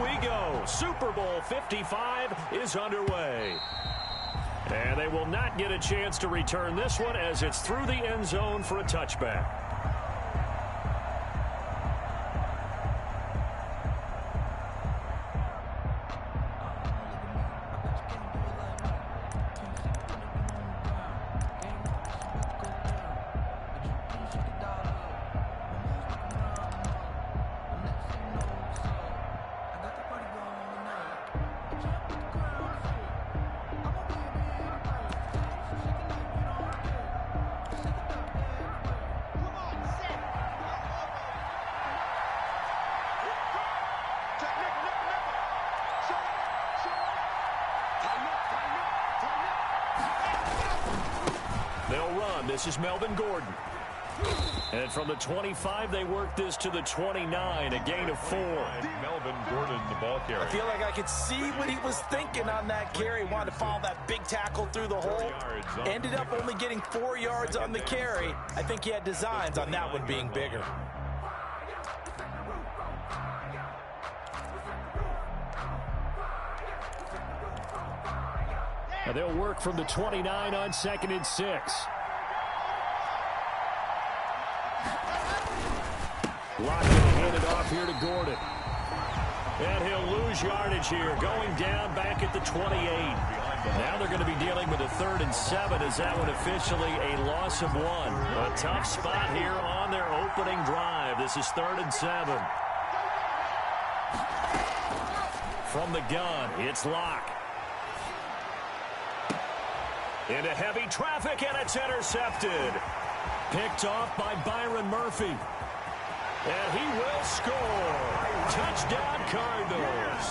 we go. Super Bowl 55 is underway. And they will not get a chance to return this one as it's through the end zone for a touchback. They'll run. This is Melvin Gordon. And from the 25, they work this to the 29, a gain of 4. Melvin Gordon, the ball carrier. I feel like I could see what he was thinking on that carry. Wanted to follow that big tackle through the hole. Ended up only getting 4 yards on the carry. I think he had designs on that one being bigger. And they'll work from the 29 on 2nd and 6. Lockett handed off here to Gordon. And he'll lose yardage here, going down back at the 28. Now they're going to be dealing with a 3rd and 7 as that one officially a loss of 1. A tough spot here on their opening drive. This is 3rd and 7. From the gun, it's Locke. Into heavy traffic, and it's intercepted. Picked off by Byron Murphy. And he will score. Touchdown, Cardinals.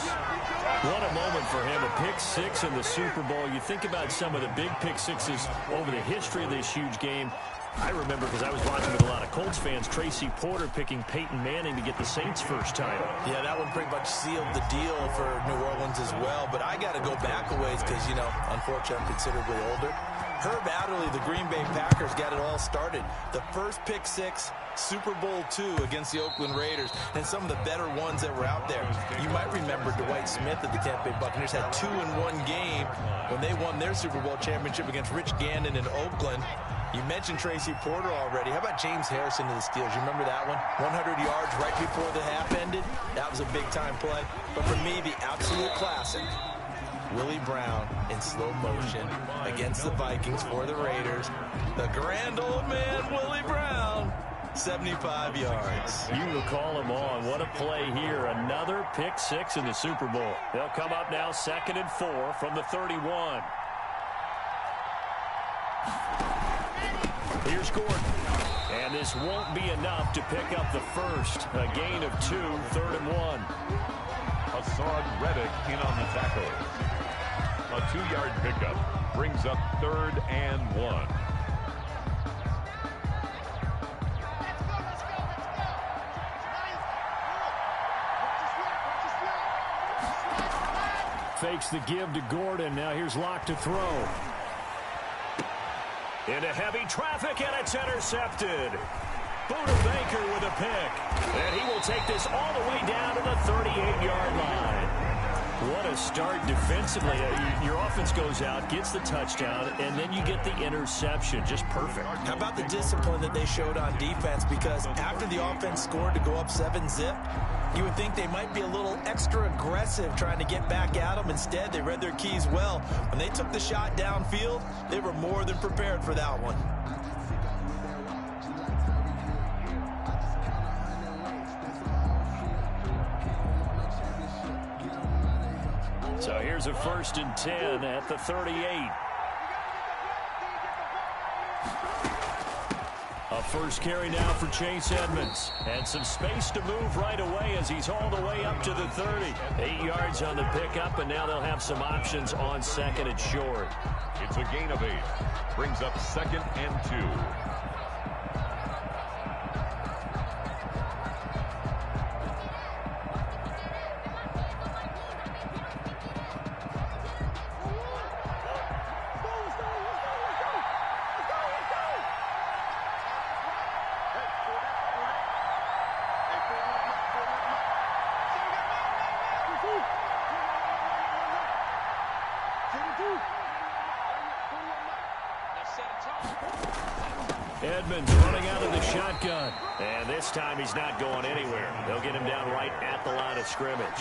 What a moment for him, a pick 6 in the Super Bowl. You think about some of the big pick 6s over the history of this huge game. I remember, because I was watching with a lot of Colts fans, Tracy Porter picking Peyton Manning to get the Saints' first title. Yeah, that one pretty much sealed the deal for New Orleans as well. But I got to go back a ways because, you know, unfortunately I'm considerably older. Herb Adderley, the Green Bay Packers, got it all started. The first pick 6, Super Bowl II against the Oakland Raiders, and some of the better ones that were out there. You might remember Dwight Smith of the Tampa Bay Buccaneers had 2 in one game when they won their Super Bowl championship against Rich Gannon in Oakland. You mentioned Tracy Porter already. How about James Harrison to the Steelers? You remember that one? 100 yards right before the half ended. That was a big-time play. But for me, the absolute classic, Willie Brown in slow motion against the Vikings for the Raiders. The grand old man, Willie Brown, 75 yards. You recall him on. What a play here. Another pick 6 in the Super Bowl. They'll come up now 2nd and 4 from the 31. Here's Gordon. And this won't be enough to pick up the first. A gain of 2, 3rd and 1. Hassan Reddick in on the tackle. A 2-yard pickup brings up 3rd and 1. Fakes the give to Gordon. Now here's Locke to throw. Into heavy traffic, and it's intercepted. Buda Baker with a pick. And he will take this all the way down to the 38-yard line. What a start defensively. Your offense goes out, gets the touchdown, and then you get the interception. Just perfect. How about the discipline that they showed on defense? Because after the offense scored to go up 7-zip, you would think they might be a little extra aggressive trying to get back at them. Instead, they read their keys well. When they took the shot downfield, they were more than prepared for that one. So here's a 1st and 10 at the 38. A first carry now for Chase Edmonds. And some space to move right away as he's all the way up to the 30. 8 yards on the pickup, and now they'll have some options on 2nd and short. It's a gain of 8. Brings up 2nd and 2. Edmonds running out of the shotgun. And this time he's not going anywhere. They'll get him down right at the line of scrimmage.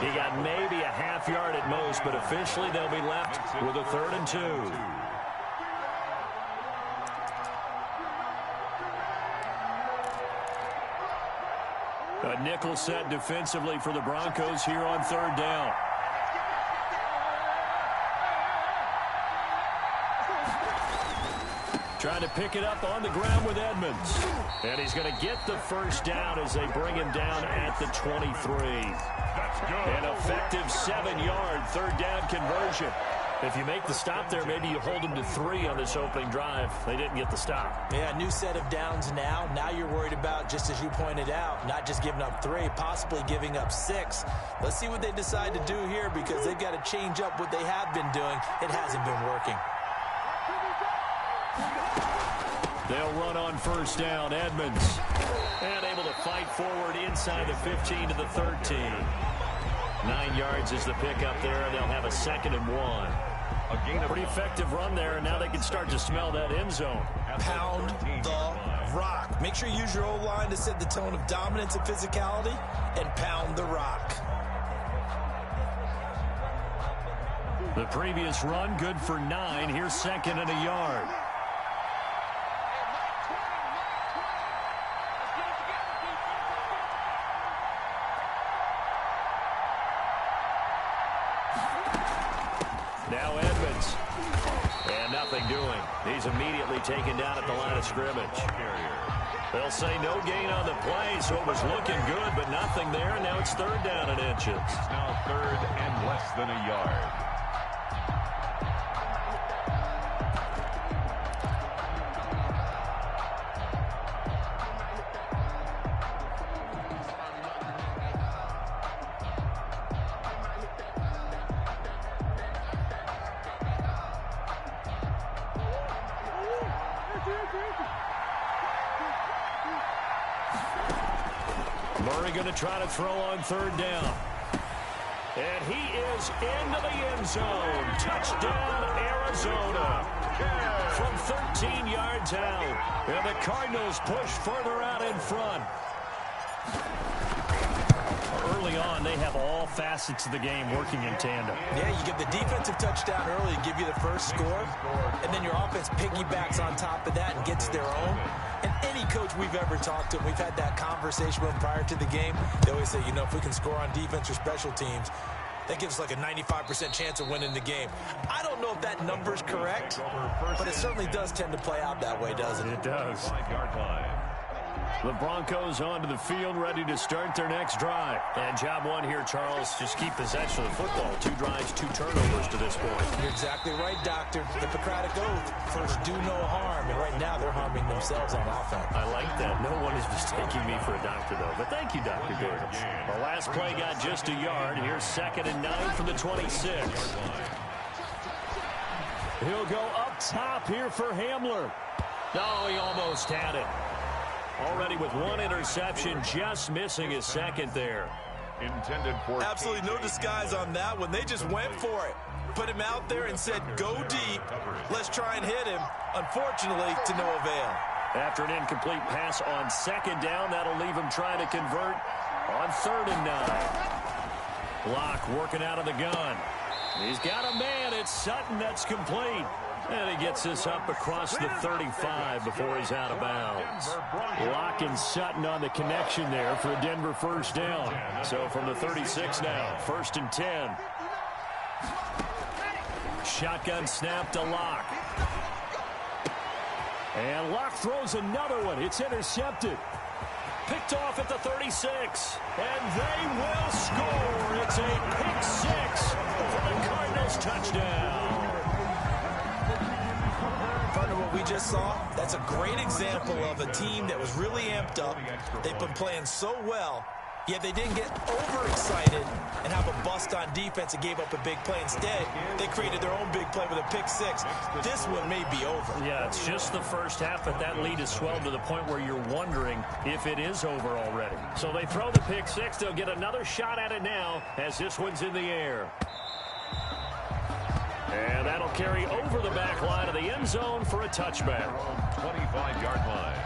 He got maybe a half yard at most, but officially they'll be left with a 3rd and 2. A nickel set defensively for the Broncos here on 3rd down. Trying to pick it up on the ground with Edmonds. And he's going to get the first down as they bring him down at the 23. An effective 7-yard 3rd down conversion. If you make the stop there, maybe you hold them to 3 on this opening drive. They didn't get the stop. Yeah, new set of downs now. Now you're worried about, just as you pointed out, not just giving up 3, possibly giving up 6. Let's see what they decide to do here, because they've got to change up what they have been doing. It hasn't been working. They'll run on first down. Edmonds. And able to fight forward inside the 15 to the 13. 9 yards is the pickup there, and they'll have a 2nd and 1. A pretty effective run there, and now they can start to smell that end zone. Pound the rock. Make sure you use your O-line to set the tone of dominance and physicality, and pound the rock. The previous run, good for 9. Here's 2nd and a yard. Now Edmonds. And nothing doing. He's immediately taken down at the line of scrimmage. They'll say no gain on the play, so it was looking good, but nothing there. Now it's 3rd down and inches. Now 3rd and less than a yard. Murray going to try to throw on 3rd down. And he is into the end zone. Touchdown, Arizona. From 13 yards out. And the Cardinals push further out in front. Early on, they have all facets of the game working in tandem. Yeah, you give the defensive touchdown early to give you the first score, and then your offense piggybacks on top of that and gets their own. And any coach we've ever talked to, we've had that conversation with them prior to the game, they always say, you know, if we can score on defense or special teams, that gives us like a 95% chance of winning the game. I don't know if that number's correct, but it certainly does tend to play out that way, doesn't it? It does. 5-yard line. The Broncos onto the field, ready to start their next drive. And job one here, Charles, just keep possession of the football. 2 drives, 2 turnovers to this point. You're exactly right, Doctor. Hippocratic oath. First, do no harm. And right now, they're harming themselves on offense. I like that. No one is mistaking me for a doctor, though. But thank you, Dr. Davis. The last play got just a yard. Here's 2nd and 9 from the 26. He'll go up top here for Hamler. No, he almost had it. Already with 1 interception, just missing his 2nd there. Intended for absolutely no disguise on that one. They just went for it. Put him out there and said, go deep. Let's try and hit him. Unfortunately, to no avail. After an incomplete pass on 2nd down, that'll leave him trying to convert on 3rd and 9. Block working out of the gun. He's got a man. It's Sutton that's complete. And he gets this up across the 35 before he's out of bounds. Locke and Sutton on the connection there for a Denver first down. So from the 36 now, 1st and 10. Shotgun snap to Locke. And Locke throws another one. It's intercepted. Picked off at the 36. And they will score. It's a pick 6 for the Cardinals touchdown. Partner, what we just saw, that's a great example of a team that was really amped up. They've been playing so well, yet they didn't get overexcited and have a bust on defense and gave up a big play. Instead, they created their own big play with a pick 6. This one may be over. Yeah, it's just the first half, but that lead has swelled to the point where you're wondering if it is over already. So they throw the pick 6. They'll get another shot at it now as this one's in the air. And that'll carry over the back line of the end zone for a touchback. 25-yard line.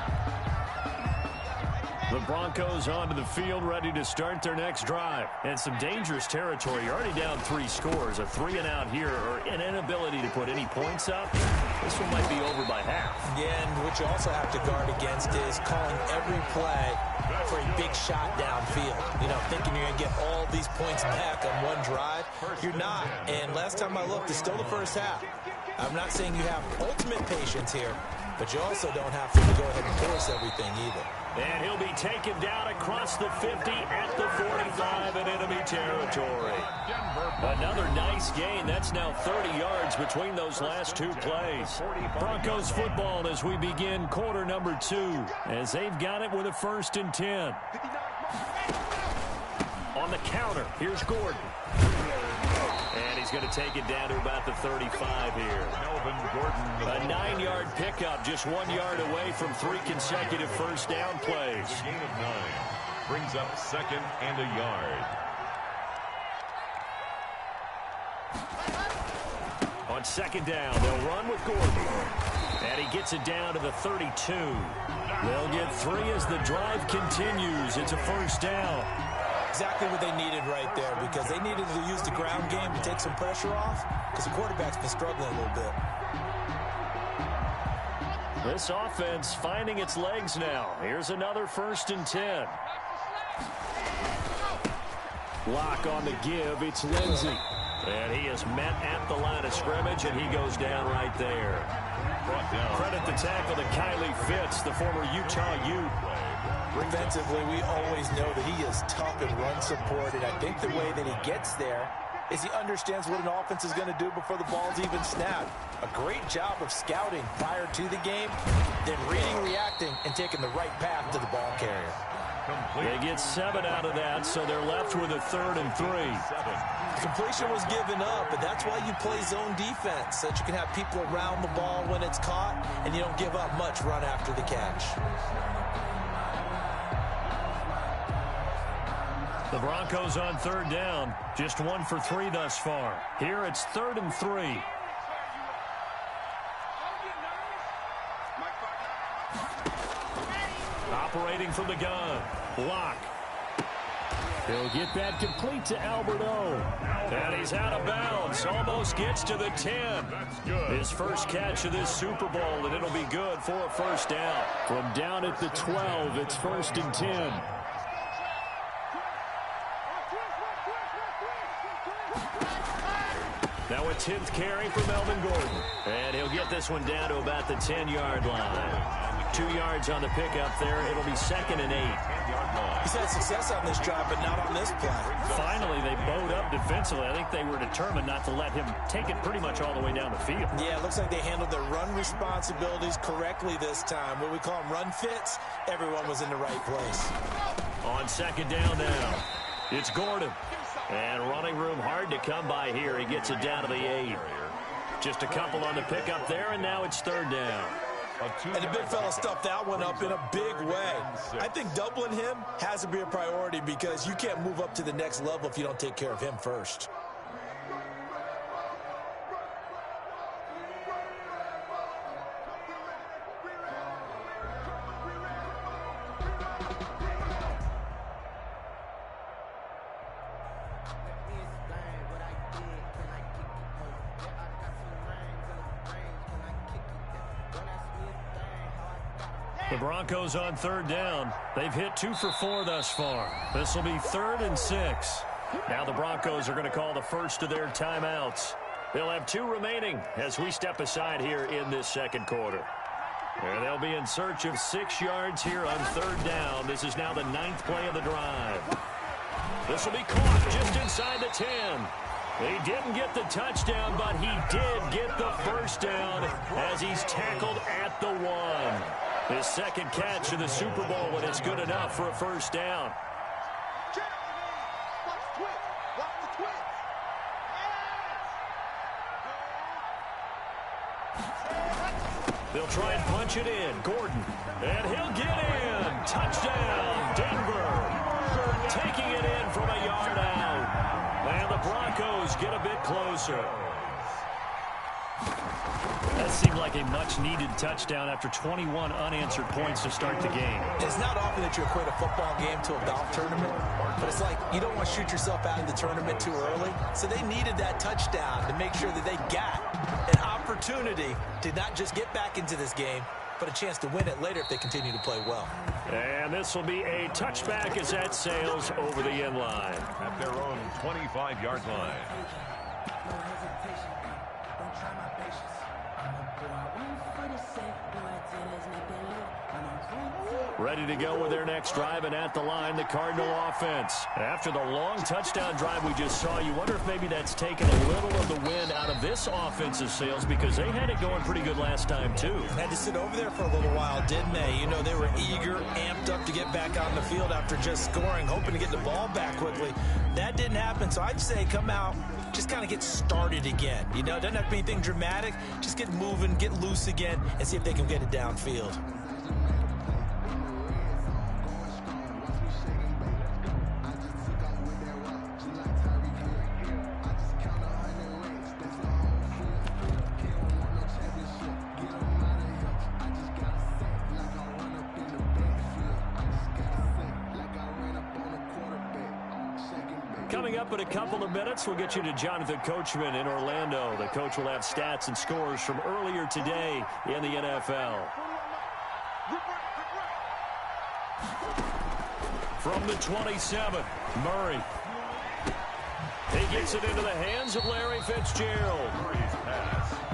The Broncos onto the field, ready to start their next drive. And some dangerous territory. You're already down 3 scores. A 3-and-out here, or an inability to put any points up. This one might be over by half. Yeah, and what you also have to guard against is calling every play for a big shot downfield. You know, thinking you're going to get all these points back on one drive. You're not. And last time I looked, it's still the first half. I'm not saying you have ultimate patience here, but you also don't have to go ahead and force everything either. And he'll be taken down across the 50 at the 45 in enemy territory. Another nice gain. That's now 30 yards between those last 2 plays. Broncos football as we begin quarter number 2, as they've got it with a 1st and 10. On the counter, here's Gordon. And he's going to take it down to about the 35 here. A 9-yard pickup, just 1 yard away from 3 consecutive first down plays. Gain of 9 brings up 2nd and a yard. On 2nd down, they'll run with Gordon. And he gets it down to the 32. They'll get 3 as the drive continues. It's a 1st down. Exactly what they needed right there, because they needed to use the ground game to take some pressure off, because the quarterback's been struggling a little bit. This offense finding its legs now. Here's another 1st and 10. Lock on the give. It's Lindsey. And he is met at the line of scrimmage, and he goes down right there. Credit the tackle to Kylie Fitz, the former Utah Ute. Defensively, we always know that he is tough in run support, and I think the way that he gets there is he understands what an offense is going to do before the ball's even snapped. A great job of scouting prior to the game, then reading, reacting, and taking the right path to the ball carrier. They get 7 out of that, so they're left with a 3rd and 3. Completion was given up, but that's why you play zone defense, so that you can have people around the ball when it's caught, and you don't give up much run after the catch. The Broncos on 3rd down, just 1 for 3 thus far. Here it's 3rd and 3. Operating from the gun. Block. He'll get that complete to Alberto. And he's out of bounds. Almost gets to the 10. His first catch of this Super Bowl, and it'll be good for a 1st down. From down at the 12, it's 1st and 10. Now a 10th carry for Melvin Gordon. And he'll get this one down to about the 10-yard line. 2 yards on the pickup there. It'll be 2nd and 8. He's had success on this drive, but not on this play. Finally, they bowed up defensively. I think they were determined not to let him take it pretty much all the way down the field. Yeah, it looks like they handled their run responsibilities correctly this time. What we call them run fits, everyone was in the right place. On 2nd down now, it's Gordon. And running room hard to come by here. He gets it down to the 8. Just a couple on the pickup there, and now it's 3rd down. And the big fella stuffed that one up in a big way. I think doubling him has to be a priority, because you can't move up to the next level if you don't take care of him first. The Broncos on 3rd down. They've hit 2 for 4 thus far. This will be 3rd and 6. Now the Broncos are going to call the first of their timeouts. They'll have 2 remaining as we step aside here in this 2nd quarter. And they'll be in search of 6 yards here on 3rd down. This is now the 9th play of the drive. This will be caught just inside the 10. He didn't get the touchdown, but he did get the 1st down as he's tackled at the 1. His 2nd catch of the Super Bowl, and it's good enough for a 1st down. They'll try and punch it in. Gordon. And he'll get in. Touchdown, Denver. Taking it in from a yard out. And the Broncos get a bit closer. That seemed like a much-needed touchdown after 21 unanswered points to start the game. It's not often that you equate a football game to a golf tournament, but it's like you don't want to shoot yourself out of the tournament too early. So they needed that touchdown to make sure that they got an opportunity to not just get back into this game, but a chance to win it later if they continue to play well. And this will be a touchback as that sails over the end line. At their own 25-yard line. Ready to go with their next drive, and at the line, the Cardinal offense. After the long touchdown drive we just saw, you wonder if maybe that's taken a little of the wind out of this offensive sails, because they had it going pretty good last time, too. Had to sit over there for a little while, didn't they? You know, they were eager, amped up to get back on the field after just scoring, hoping to get the ball back quickly. That didn't happen, so I'd say come out, just kind of get started again. You know, it doesn't have to be anything dramatic. Just get moving, get loose again, and see if they can get it downfield. Coming up in a couple of minutes, we'll get you to Jonathan Coachman in Orlando. The coach will have stats and scores from earlier today in the NFL. From the 27, Murray. He gets it into the hands of Larry Fitzgerald.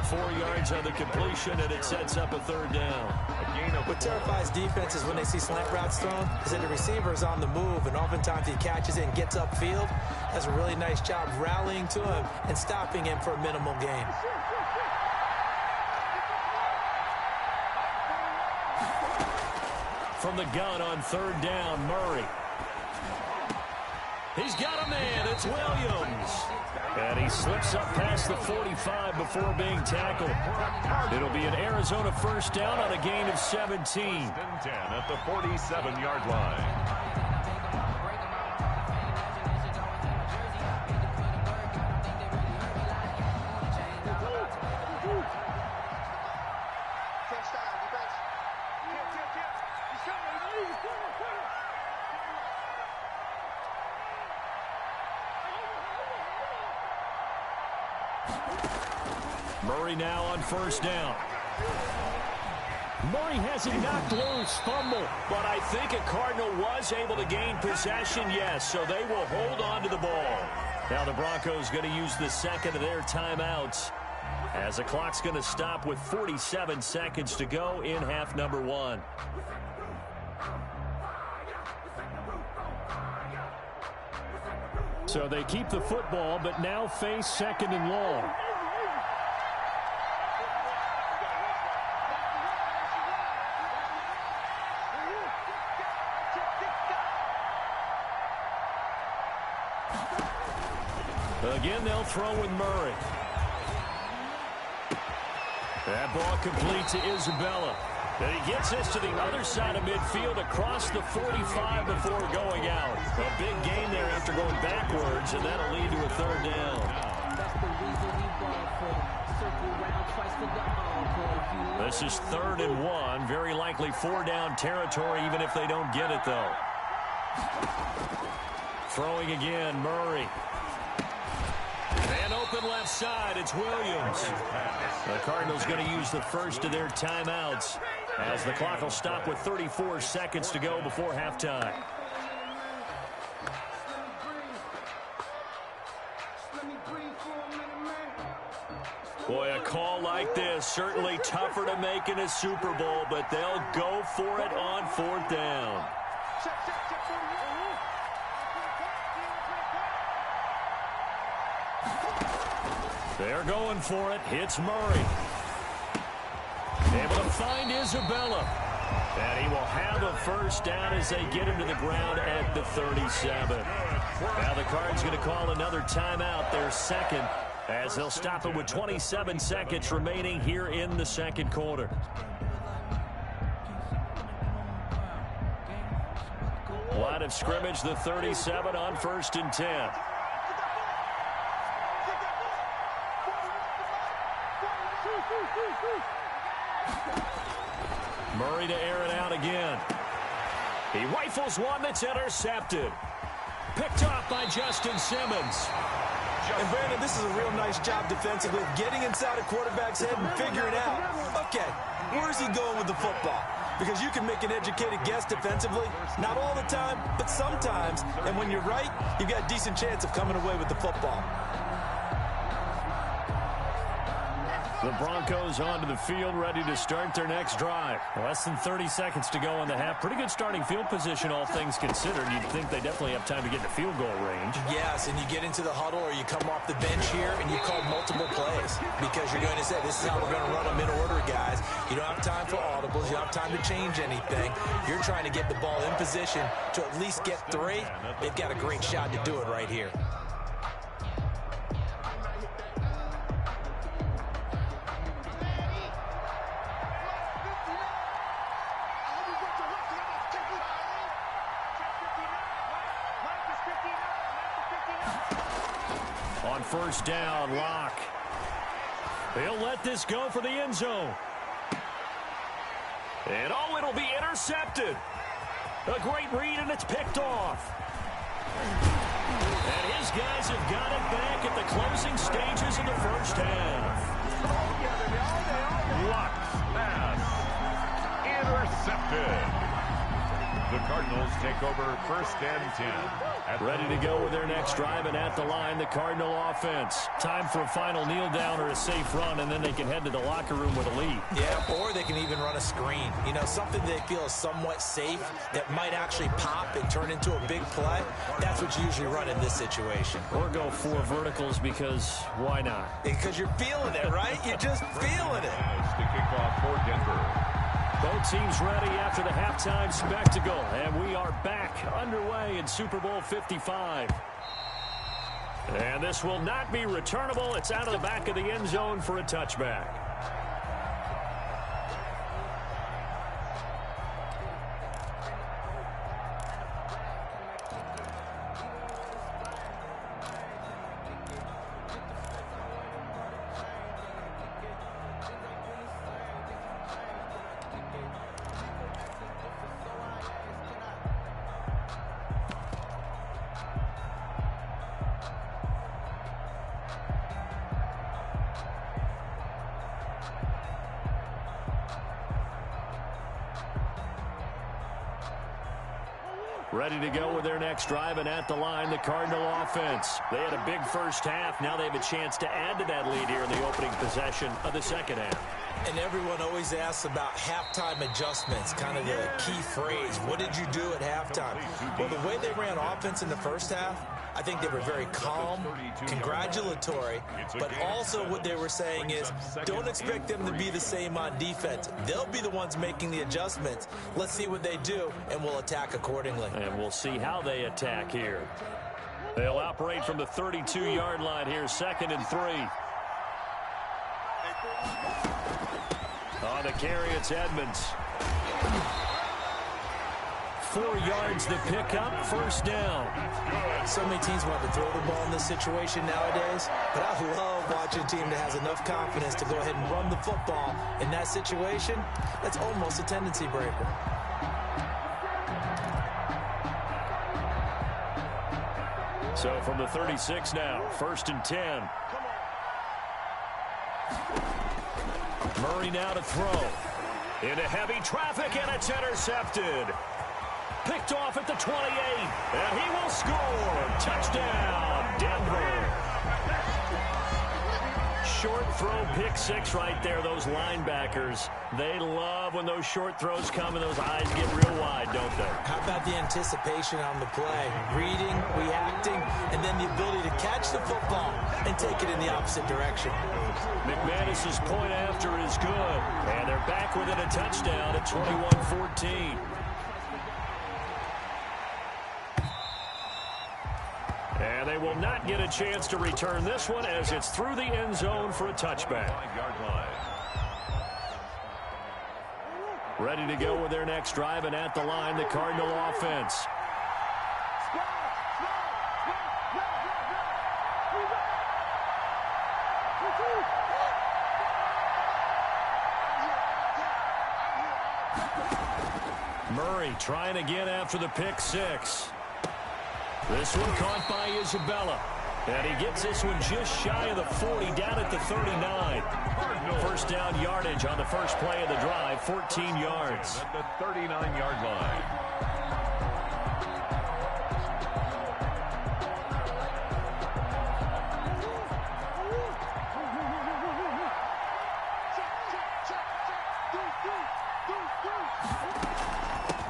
4 yards on the completion, and it sets up a third down. What terrifies defenses when they see slant routes thrown is that the receiver is on the move, and oftentimes he catches it and gets upfield. Does a really nice job rallying to him and stopping him for a minimal gain. From the gun on third down, Murray. He's got a man. It's Williams. And he slips up past the 45 before being tackled. It'll be an Arizona first down on a gain of 17. 10 at the 47-yard line. Murray now on first down. Murray has it knocked loose, fumble. But I think a Cardinal was able to gain possession, yes, so they will hold on to the ball. Now the Broncos going to use the second of their timeouts as the clock's going to stop with 47 seconds to go in half number one. So they keep the football, but now face second and long. Again, they'll throw with Murray. That ball complete to Isabella. And he gets this to the other side of midfield across the 45 before going out. A big gain there after going backwards, and that'll lead to a third down. This is 3rd and 1. Very likely 4-down territory, even if they don't get it, though. Throwing again, Murray. And open left side, it's Williams. The Cardinals going to use the first of their timeouts as the clock will stop with 34 seconds to go before halftime. Boy, a call like this, certainly tougher to make in a Super Bowl, but they'll go for it on 4th down. They're going for it. Hits Murray. Able to find Isabella. And he will have a first down as they get him to the ground at the 37. Now the Cards going to call another timeout, their second, as they'll stop it with 27 seconds remaining here in the second quarter. Line of scrimmage, the 37 on 1st and 10. Murray to air it out again. He rifles one that's intercepted. Picked off by Justin Simmons. And Brandon, this is a real nice job defensively, getting inside a quarterback's head and figuring out, okay, where's he going with the football? Because you can make an educated guess defensively, not all the time, but sometimes. And when you're right, you've got a decent chance of coming away with the football. The Broncos onto the field, ready to start their next drive. Less than 30 seconds to go in the half. Pretty good starting field position, all things considered. You'd think they definitely have time to get in the field goal range. Yes, and you get into the huddle or you come off the bench here and you call multiple plays because you're going to say, this is how we're going to run them in order, guys. You don't have time for audibles. You don't have time to change anything. You're trying to get the ball in position to at least get 3. They've got a great shot to do it right here. On first down, Locke. He'll let this go for the end zone. And oh, it'll be intercepted. A great read, and it's picked off. And his guys have got it back at the closing stages of the first half. Locke's pass intercepted. The Cardinals take over first and 10. Ready to go with their next drive, and at the line, the Cardinal offense. Time for a final kneel down or a safe run, and then they can head to the locker room with a lead. Yeah, or they can even run a screen. You know, something they feel is somewhat safe that might actually pop and turn into a big play. That's what you usually run in this situation. Or go 4 verticals because why not? Because you're feeling it, right? You're just feeling it. As the kickoff for Denver. Both teams ready after the halftime spectacle, and we are back underway in Super Bowl 55. And this will not be returnable. It's out of the back of the end zone for a touchback. Ready to go with their next drive, and at the line, the Cardinal offense. They had a big first half. Now they have a chance to add to that lead here in the opening possession of the second half. And everyone always asks about halftime adjustments, kind of the key phrase. What did you do at halftime? Well, the way they ran offense in the first half, I think they were very calm, congratulatory, but also what they were saying is don't expect them to be the same on defense. They'll be the ones making the adjustments. Let's see what they do, and we'll attack accordingly. And we'll see how they attack here. They'll operate from the 32-yard line here, 2nd and 3. On the carry, it's Edmonds. 4 yards to pick up, first down. So many teams want to throw the ball in this situation nowadays, but I love watching a team that has enough confidence to go ahead and run the football in that situation. That's almost a tendency breaker. So from the 36 now, 1st and 10. Murray now to throw. Into heavy traffic, and it's intercepted. Picked off at the 28, and he will score. Touchdown, Denver. Short throw, pick 6 right there. Those linebackers, they love when those short throws come and those eyes get real wide, don't they? How about the anticipation on the play? Reading, reacting, and then the ability to catch the football and take it in the opposite direction. McManus's point after is good, and they're back within a touchdown at 21-14. And they will not get a chance to return this one as it's through the end zone for a touchback. 5-yard line. Ready to go with their next drive, and at the line, the Cardinal offense. Murray trying again after the pick six. This one caught by Isabella. And he gets this one just shy of the 40, down at the 39. First down yardage on the first play of the drive, 14 yards. At the 39-yard line.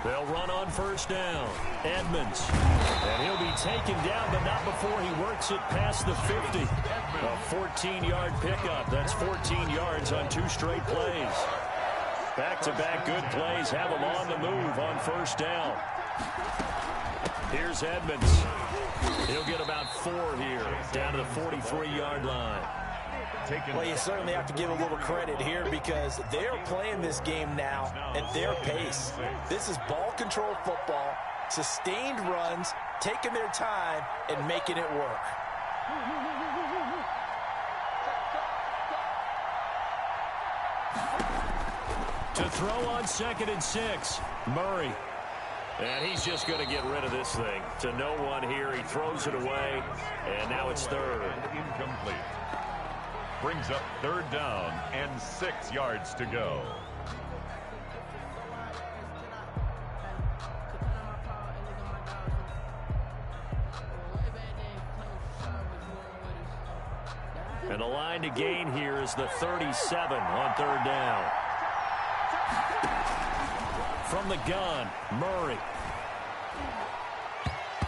They'll run on first down. Edmonds. And he'll be taken down, but not before he works it past the 50. A 14-yard pickup. That's 14 yards on 2 straight plays. Back-to-back good plays have him on the move on first down. Here's Edmonds. He'll get about 4 here, down to the 43-yard line. Well, you certainly have to give a little credit here because they're playing this game now at their pace. This is ball control football, sustained runs, taking their time, and making it work. To throw on 2nd and 6, Murray. And he's just going to get rid of this thing. To no one here, he throws it away, and now it's 3rd. Incomplete. Brings up 3rd down and 6 yards to go. And the line to gain here is the 37 on 3rd down. From the gun, Murray.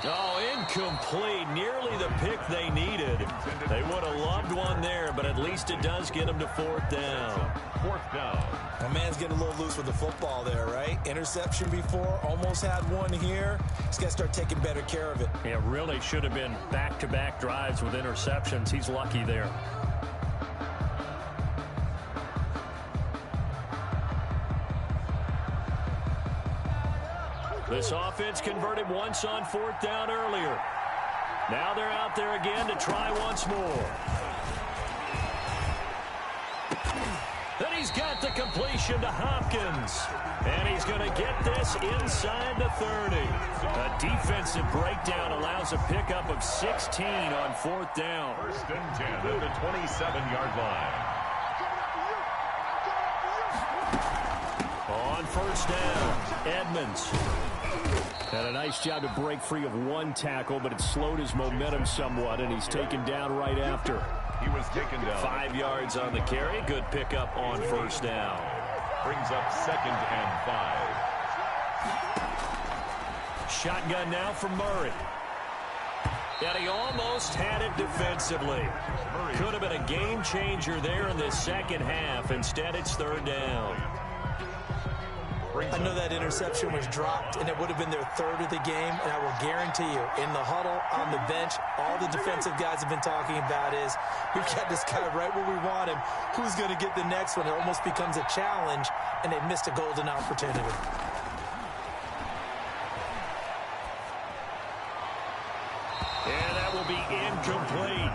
Oh, incomplete. Nearly the pick they needed. They would have loved one there, but at least it does get them to 4th down. 4th down. My man's getting a little loose with the football there, right? Interception before, almost had one here. He's got to start taking better care of it. It really should have been back-to-back drives with interceptions. He's lucky there. This offense converted once on 4th down earlier. Now they're out there again to try once more. Then he's got the completion to Hopkins. And he's going to get this inside the 30. A defensive breakdown allows a pickup of 16 on 4th down. 1st and 10 at the 27-yard line. On first down, Edmonds. Had a nice job to break free of one tackle, but it slowed his momentum somewhat, and he's taken down right after. He was taken down. 5 yards on the carry. Good pickup on first down. Brings up 2nd and 5. Shotgun now from Murray. And he almost had it defensively. Could have been a game changer there in the second half. Instead, it's 3rd down. I know that interception was dropped, and it would have been their 3rd of the game, and I will guarantee you, in the huddle, on the bench, all the defensive guys have been talking about is, we've got this guy right where we want him. Who's going to get the next one? It almost becomes a challenge, and they missed a golden opportunity. And that will be incomplete.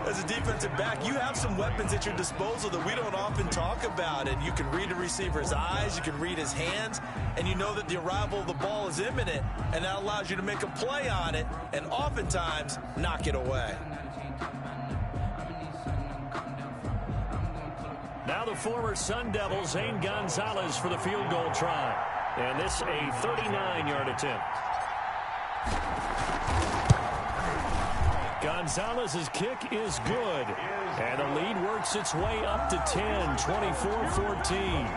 As a defensive back, you have some weapons at your disposal that we don't often talk about. And you can read a receiver's eyes, you can read his hands, and you know that the arrival of the ball is imminent, and that allows you to make a play on it and oftentimes knock it away. Now the former Sun Devil, Zane Gonzalez, for the field goal try. And this a 39-yard attempt. Gonzalez's kick is good. And the lead works its way up to 10, 24-14.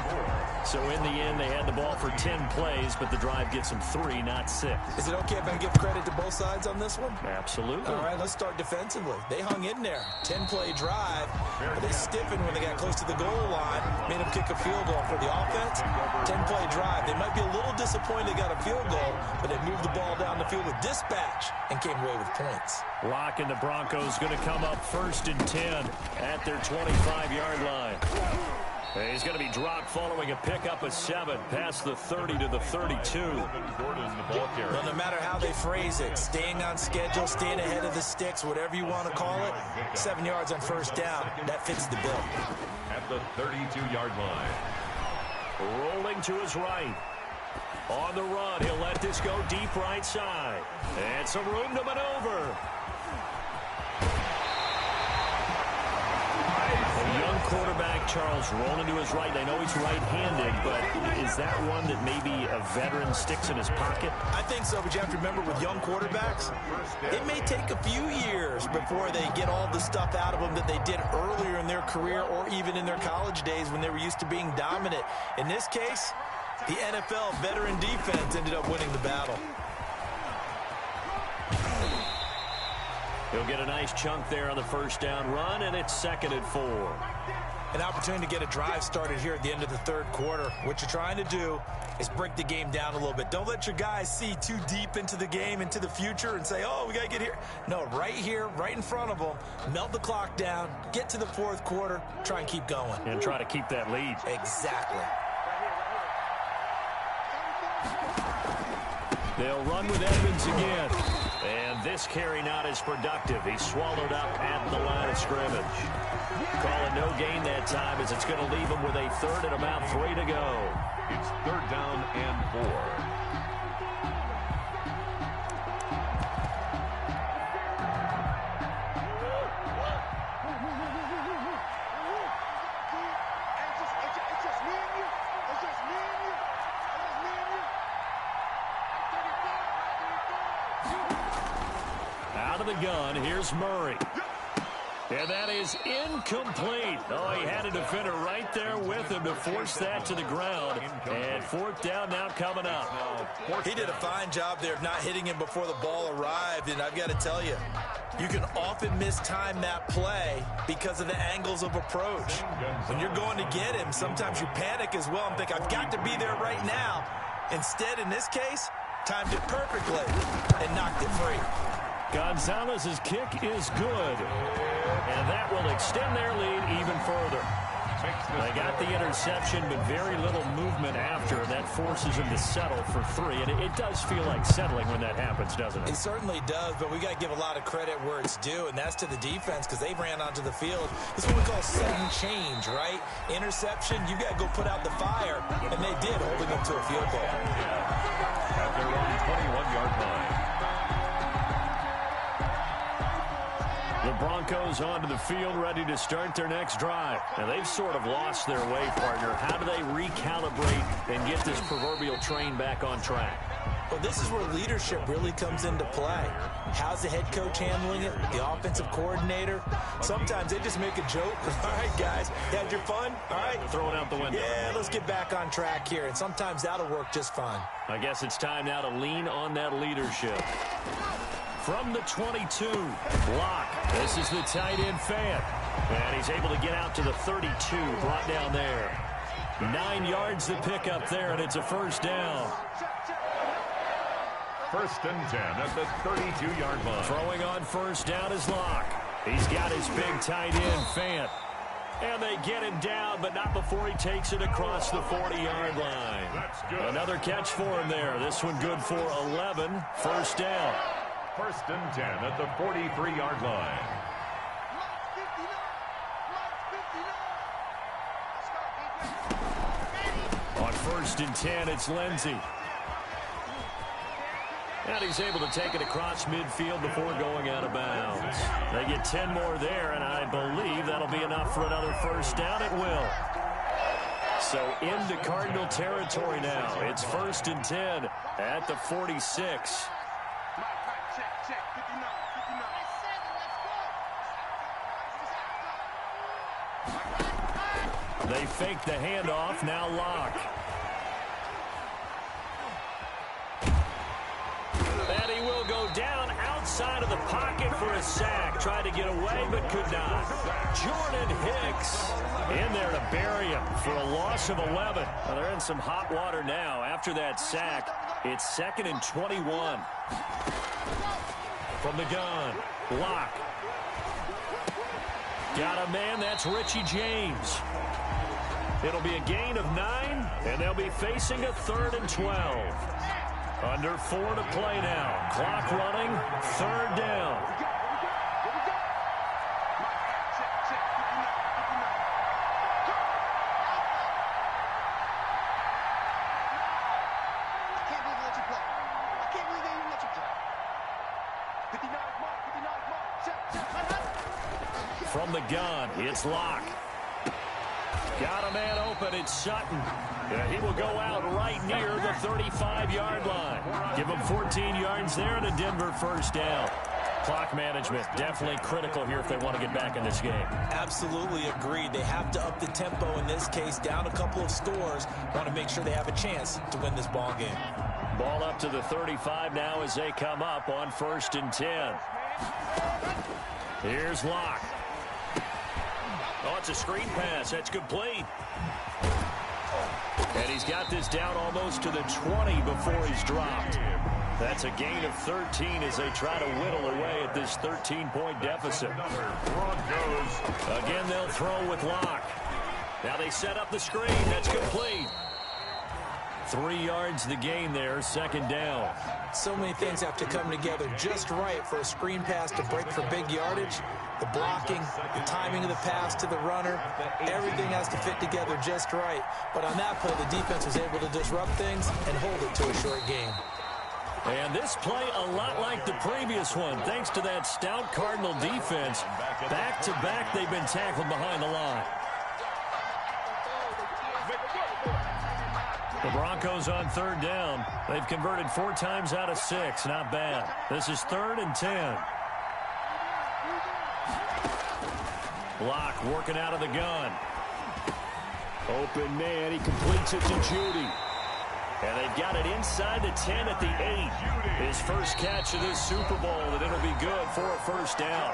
So in the end, they had the ball for 10 plays, but the drive gets them 3, not 6. Is it okay if I give credit to both sides on this one? Absolutely. All right, let's start defensively. They hung in there. 10-play drive, but they stiffened when they got close to the goal line, made them kick a field goal. For the offense, 10-play drive. They might be a little disappointed they got a field goal, but they moved the ball down the field with dispatch and came away with points. Lock and the Broncos going to come up 1st and 10 at their 25-yard line. He's going to be dropped following a pickup of 7 past the 30 to the 32. Well, no matter how they phrase it, staying on schedule, staying ahead of the sticks, whatever you want to call it, 7 yards on first down, that fits the bill. At the 32-yard line. Rolling to his right. On the run, he'll let this go deep right side. And some room to maneuver. A young quarterback, Charles, rolling to his right. I know he's right-handed, but is that one that maybe a veteran sticks in his pocket? I think so, but you have to remember with young quarterbacks, it may take a few years before they get all the stuff out of them that they did earlier in their career or even in their college days when they were used to being dominant. In this case, the NFL veteran defense ended up winning the battle. He'll get a nice chunk there on the first down run, and it's 2nd and 4. An opportunity to get a drive started here at the end of the third quarter. What you're trying to do is break the game down a little bit. Don't let your guys see too deep into the game, into the future, and say, oh, we got to get here. No, right here, right in front of them, melt the clock down, get to the fourth quarter, try and keep going. And try to keep that lead. Exactly. They'll run with Edmonds again. And this carry not as productive. He's swallowed up at the line of scrimmage. Calling no gain that time as it's going to leave him with a third and about 3 to go. It's 3rd down and 4. The gun. Here's Murray. And that is incomplete. Oh, he had a defender right there with him to force that to the ground. And 4th down now coming up. He did a fine job there of not hitting him before the ball arrived. And I've got to tell you, you can often mistime that play because of the angles of approach. When you're going to get him, sometimes you panic as well and think, I've got to be there right now. Instead, in this case, timed it perfectly and knocked it free. Gonzalez's kick is good, and that will extend their lead even further. They got the interception, but very little movement after, and that forces them to settle for 3. And it does feel like settling when that happens, doesn't it? It certainly does, but we got to give a lot of credit where it's due, and that's to the defense because they ran onto the field. This is what we call sudden change, right? Interception, you got to go put out the fire, and they did, holding them to a field goal. At their own 21-yard line. The Broncos onto the field, ready to start their next drive. And they've sort of lost their way, partner. How do they recalibrate and get this proverbial train back on track? Well, this is where leadership really comes into play. How's the head coach handling it? The offensive coordinator? Sometimes they just make a joke. All right, guys, you had your fun? All right. Throw it out the window. Yeah, let's get back on track here. And sometimes that'll work just fine. I guess it's time now to lean on that leadership. From the 22, Locke. This is the tight end fan. And he's able to get out to the 32, brought down there. 9 yards to pick up there, and it's a first down. 1st and 10 at the 32-yard line. Throwing on first down is Locke. He's got his big tight end, Fant. And they get him down, but not before he takes it across the 40-yard line. Another catch for him there. This one good for 11. First down. 1st and 10 at the 43-yard line. On 1st and 10, it's Lindsey. And he's able to take it across midfield before going out of bounds. They get 10 more there, and I believe that'll be enough for another first down. It will. So into Cardinal territory now. It's 1st and 10 at the 46. They fake the handoff. Now Locke. And he will go down outside of the pocket for a sack. Tried to get away, but could not. Jordan Hicks in there to bury him for a loss of 11. Well, they're in some hot water now. After that sack, it's 2nd and 21. From the gun, Locke. Got a man, that's Richie James. It'll be a gain of 9, and they'll be facing a 3rd and 12. Under 4 to play now. Clock running, 3rd down. from the gun. It's Locke. Got a man open. It's Sutton. He will go out right near the 35-yard line. Give him 14 yards there and a Denver first down. Clock management definitely critical here if they want to get back in this game. Absolutely agreed. They have to up the tempo in this case, down a couple of scores. Want to make sure they have a chance to win this ball game. Ball up to the 35 now as they come up on 1st and 10. Here's Locke. Oh, it's a screen pass. That's complete. And he's got this down almost to the 20 before he's dropped. That's a gain of 13 as they try to whittle away at this 13-point deficit. Again, they'll throw with Locke. Now they set up the screen. That's complete. 3 yards the gain there, 2nd down. So many things have to come together just right for a screen pass to break for big yardage. The blocking, the timing of the pass to the runner, everything has to fit together just right. But on that play, the defense was able to disrupt things and hold it to a short game. And this play a lot like the previous one, thanks to that stout Cardinal defense. Back-to-back, they've been tackled behind the line. The Broncos on 3rd down. They've converted 4 times out of 6. Not bad. This is 3rd and 10. Locke working out of the gun. Open man. He completes it to Judy. And they've got it inside the 10 at the 8. His first catch of this Super Bowl, and it'll be good for a first down.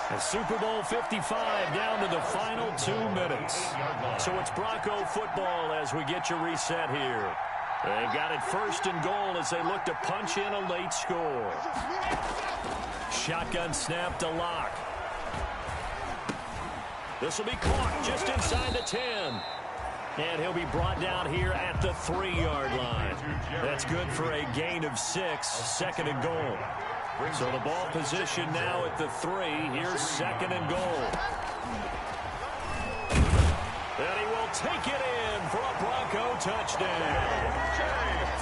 And Super Bowl 55 down to the final 2 minutes. So it's Bronco football as we get you reset here. They've got it 1st and goal as they look to punch in a late score. Shotgun snap to Locke. This will be caught just inside the 10. And he'll be brought down here at the 3-yard line. That's good for a gain of 6, 2nd and goal. So the ball position now at the 3. Here's 2nd and goal. And he will take it in for a Bronco touchdown.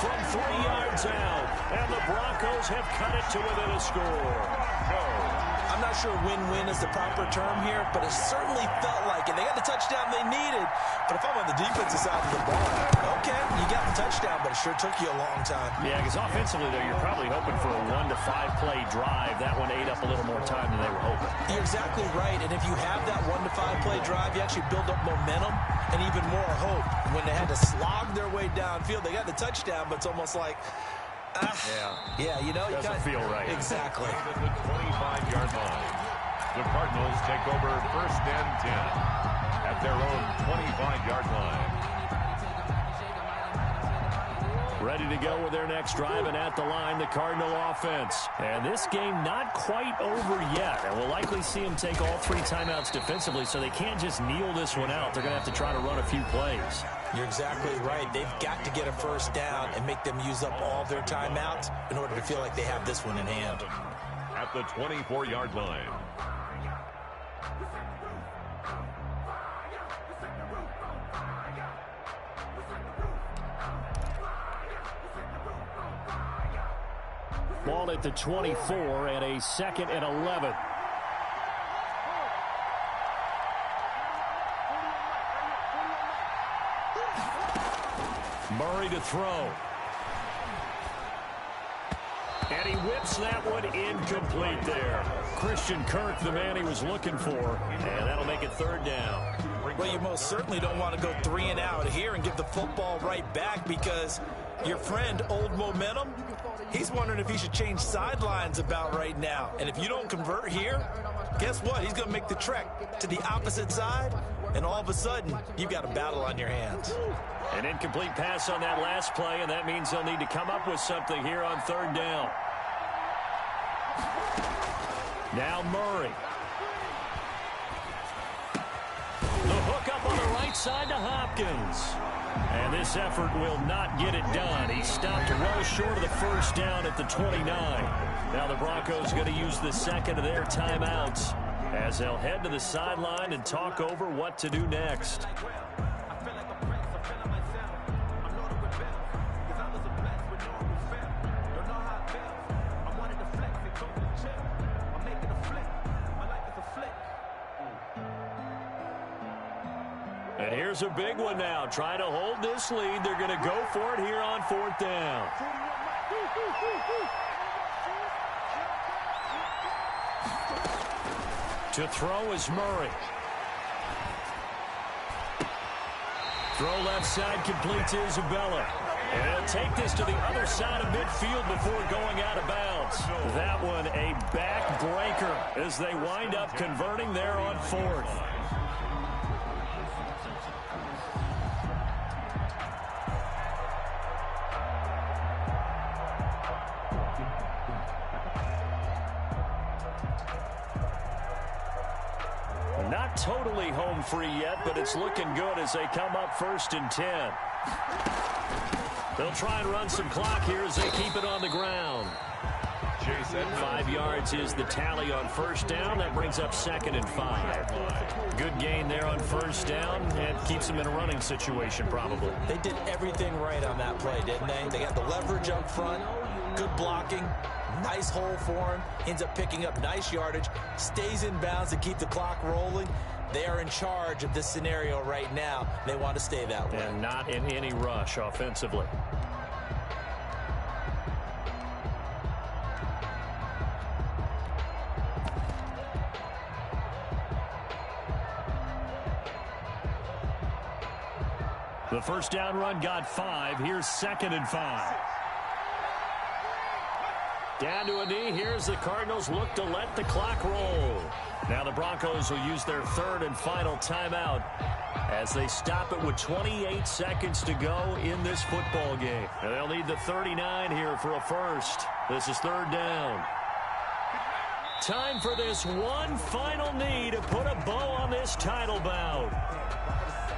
From 3 yards out. And the Broncos have cut it to within a score. I'm not sure win-win is the proper term here, but it certainly felt like it. They got the touchdown they needed, but if I'm on the defensive side of the ball, okay, you got the touchdown, but it sure took you a long time. Yeah, because offensively, though, you're probably hoping for a 1 to 5 play drive. That one ate up a little more time than they were hoping. You're exactly right, and if you have that 1 to 5 play drive, you actually build up momentum and even more hope. When they had to slog their way downfield, they got the touchdown, but it's almost like, yeah, you know, it doesn't feel right. Exactly. At the 25-yard line, the Cardinals take over 1st and 10 at their own 25-yard line. Ready to go with their next drive, and at the line, the Cardinal offense. And this game not quite over yet. And we'll likely see them take all 3 timeouts defensively, so they can't just kneel this one out. They're going to have to try to run a few plays. You're exactly right. They've got to get a first down and make them use up all their timeouts in order to feel like they have this one in hand. At the 24-yard line. Ball at the 24 and a 2nd and 11. Murray to throw. And he whips that one incomplete there. Christian Kirk, the man he was looking for. And that'll make it 3rd down. Well, you most certainly don't want to go 3 and out here and give the football right back, because your friend, Old Momentum, he's wondering if he should change sidelines about right now. And if you don't convert here, guess what? He's going to make the trek to the opposite side, and all of a sudden, you've got a battle on your hands. An incomplete pass on that last play, and that means they'll need to come up with something here on 3rd down. Now Murray. The hook up on the right side to Hopkins. And this effort will not get it done. He stopped well short of the first down at the 29. Now the Broncos going to use the 2nd of their timeouts as they'll head to the sideline and talk over what to do next. And here's a big one now. Trying to hold this lead. They're going to go for it here on 4th down. To throw is Murray. Throw left side completes Isabella. And he'll take this to the other side of midfield before going out of bounds. That one a backbreaker as they wind up converting there on 4th. Not totally home free yet, but it's looking good as they come up 1st and 10. They'll try and run some clock here as they keep it on the ground. 5 yards is the tally on 1st down. That brings up 2nd and 5. Good gain there on 1st down and keeps them in a running situation probably. They did everything right on that play, didn't they? They got the leverage up front, good blocking, nice hole for him, ends up picking up nice yardage, stays in bounds to keep the clock rolling. They are in charge of this scenario right now. They want to stay that way. And not in any rush offensively. The 1st down run got 5. Here's 2nd and 5. Down to a knee. Here's the Cardinals look to let the clock roll. Now the Broncos will use their 3rd and final timeout as they stop it with 28 seconds to go in this football game. And they'll need the 39 here for a first. This is 3rd down. Time for this one final knee to put a bow on this title bout.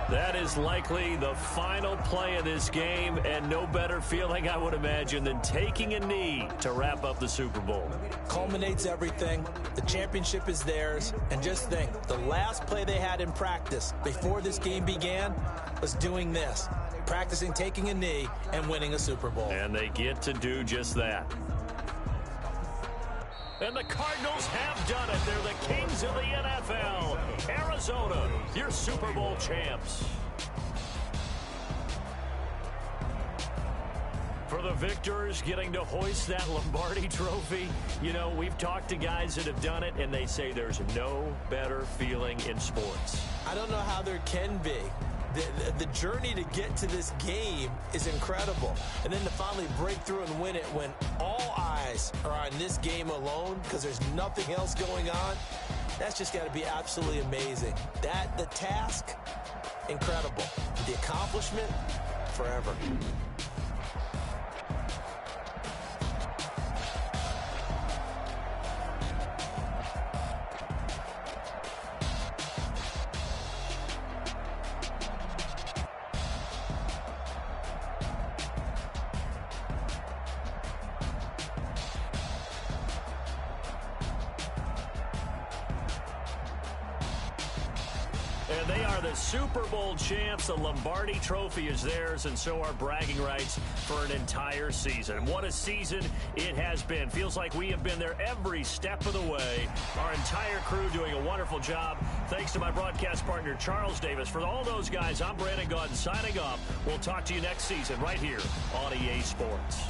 That is likely the final play of this game, and no better feeling, I would imagine, than taking a knee to wrap up the Super Bowl. Culminates everything. The championship is theirs. And just think, the last play they had in practice before this game began was doing this, practicing taking a knee and winning a Super Bowl. And they get to do just that. And the Cardinals have done it. They're the kings of the NFL. Arizona, your Super Bowl champs. For the victors, getting to hoist that Lombardi trophy, you know, we've talked to guys that have done it, and they say there's no better feeling in sports. I don't know how there can be. The journey to get to this game is incredible. And then to finally break through and win it when all eyes are on this game alone because there's nothing else going on, that's just got to be absolutely amazing. The task, incredible. The accomplishment, forever. And they are the Super Bowl champs. The Lombardi trophy is theirs, and so are bragging rights for an entire season. What a season it has been. Feels like we have been there every step of the way. Our entire crew doing a wonderful job. Thanks to my broadcast partner, Charles Davis. For all those guys, I'm Brandon Gaudin signing off. We'll talk to you next season right here on EA Sports.